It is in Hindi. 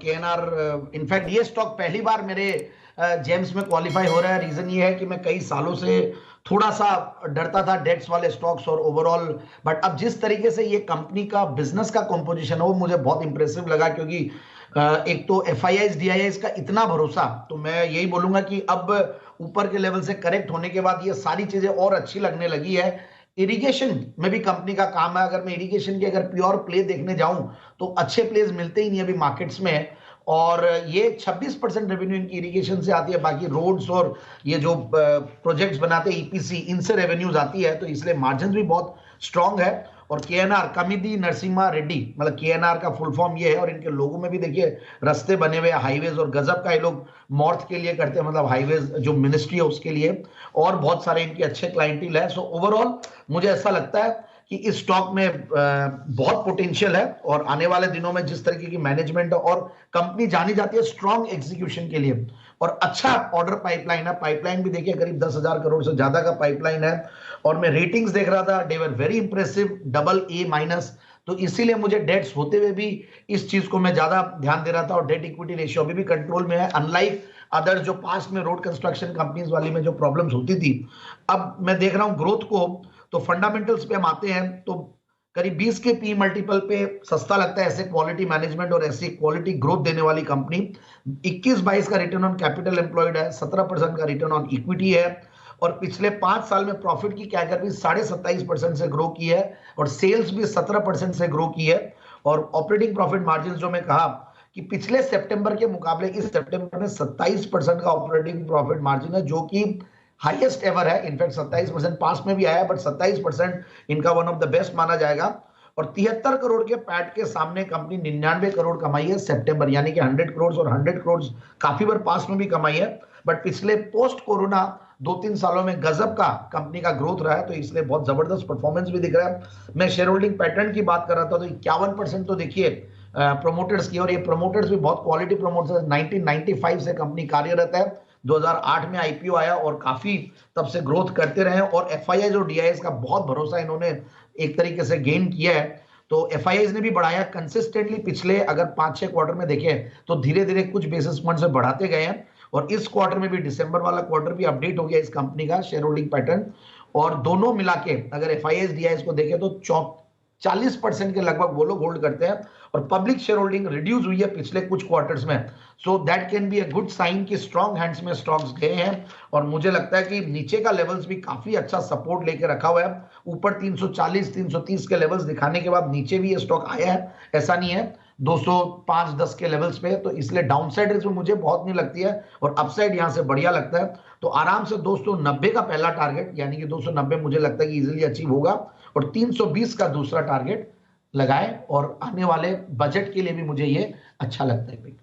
KNR इनफैक्ट ये स्टॉक पहली बार मेरे जेम्स में क्वालिफाई हो रहा है। रीजन ये है कि मैं कई सालों से थोड़ा सा डरता था डेट्स वाले स्टॉक्स और ओवरऑल, बट अब जिस तरीके से ये कंपनी का बिजनेस का कंपोजिशन है वो मुझे बहुत इंप्रेसिव लगा, क्योंकि एक तो FIIs DIIs का इतना भरोसा, तो मैं यही बोलूंगा कि अब ऊपर के लेवल से करेक्ट होने के बाद ये सारी चीजें और अच्छी लगने लगी है। इरिगेशन में भी कंपनी का काम है। अगर मैं इरिगेशन की अगर प्योर प्ले देखने जाऊं तो अच्छे प्लेस मिलते ही नहीं अभी मार्केट्स में, और ये 26% रेवेन्यू इनकी इरिगेशन से आती है। बाकी रोड्स और ये जो प्रोजेक्ट्स बनाते हैं EPC, इनसे रेवेन्यूज आती है, तो इसलिए मार्जिन भी बहुत स्ट्रांग है। और KNR कमिदी नरसिम्हा रेड्डी, मतलब KNR का फुल फॉर्म ये है, और इनके लोगों में भी देखिए रास्ते बने हुए, हाईवेज, और गजब का ये लोग मॉर्थ के लिए करते हैं, मतलब हाईवेज जो मिनिस्ट्री है उसके लिए, और बहुत सारे इनके अच्छे क्लाइंटिल है। सो ओवरऑल मुझे ऐसा लगता है कि इस स्टॉक में बहुत पोटेंशियल है, और आने वाले दिनों में जिस तरीके की मैनेजमेंट और कंपनी जानी जाती है स्ट्रॉन्ग एग्जीक्यूशन के लिए, और अच्छा ऑर्डर पाइपलाइन है। पाइपलाइन भी देखिए करीब 10,000 करोड़ से ज्यादा का पाइपलाइन है, और मैं रेटिंग्स देख रहा था, दे वर वेरी इंप्रेसिव, AA-, तो इसीलिए मुझे डेट्स होते हुए भी इस चीज को मैं ज्यादा ध्यान दे रहा था, और डेट इक्विटी रेशियो अभी भी कंट्रोल में है, अनलाइक अदर जो पास्ट में रोड कंस्ट्रक्शन कंपनीज वाली में जो प्रॉब्लम्स होती थी। अब मैं देख रहा हूं ग्रोथ को, तो फंडामेंटल्स पे हम आते हैं तो करीब 20 के पी मल्टीपल पे सस्ता लगता है ऐसे क्वालिटी मैनेजमेंट और ऐसी क्वालिटी ग्रोथ देने वाली कंपनी। 21-22 का रिटर्न ऑन कैपिटल एम्प्लॉयड है, 17% का रिटर्न ऑन इक्विटी है, और पिछले 5 साल में प्रॉफिट की कैगर भी 27.5% से ग्रो की है, और सेल्स भी 17% से ग्रो की है। और ऑपरेटिंग प्रॉफिट मार्जिन जो मैं कहा कि पिछले सितंबर के मुकाबले इस सितंबर में 27% का ऑपरेटिंग प्रॉफिट मार्जिन है, जो कि हाईएस्ट एवर है। इनफैक्ट 27% पास में भी आया, बट 27% इनका वन ऑफ द बेस्ट माना जाएगा। और 73 करोड़ के पैट के सामने कंपनी 99 करोड़ कमाई है सितंबर, यानी कि 100 करोड़, और 100 करोड़ काफी बार पास में भी कमाई है, बट पिछले पोस्ट कोरोना 2-3 सालों में गजब का कंपनी का ग्रोथ रहा है, तो इसलिए बहुत जबरदस्त परफॉर्मेंस भी दिख रहा है। मैं शेयर होल्डिंग पैटर्न की बात कर रहा था, तो 51% तो देखिए प्रोमोटर्स की, और ये प्रोमोटर्स भी बहुत क्वालिटी प्रोमोटर्स। 1995 से कंपनी कार्यरत है, 2008 में IPO आया, और काफी तब से ग्रोथ करते रहे, और FIIs और DIIs का बहुत भरोसा इन्होंने एक तरीके से गेन किया है। तो FIIs ने भी बढ़ाया कंसिस्टेंटली, पिछले अगर 5-6 क्वार्टर में देखें तो धीरे धीरे कुछ बेसिस पॉइंट से बढ़ाते गए हैं, और इस क्वार्टर में भी दिसंबर वाला क्वार्टर भी अपडेट हो गया इस कंपनी का शेयर होल्डिंग पैटर्न, और दोनों मिला के अगर FIIs DIIs को देखें तो 40% के लगभग वो लोग होल्ड करते हैं, और पब्लिक शेयर होल्डिंग रिड्यूस हुई है पिछले कुछ क्वार्टर्स में। So that can be a good sign कि स्ट्रॉन्ग हैंड्स में स्टॉक्स गए हैं, और मुझे लगता है कि नीचे का लेवल्स भी काफी अच्छा सपोर्ट लेके रखा हुआ है। ऊपर 340-330 के लेवल्स दिखाने के बाद नीचे भी ये स्टॉक आया है, ऐसा नहीं है 205-10 के लेवल्स पे, तो इसलिए डाउनसाइड रिस्क मुझे बहुत नहीं लगती है, और अपसाइड यहां से बढ़िया लगता है। तो आराम से 290 का पहला टारगेट, यानी कि 290 मुझे लगता है कि इजीली अचीव होगा, और 320 का दूसरा टारगेट लगाए, और आने वाले बजट के लिए भी मुझे ये अच्छा लगता है भाई।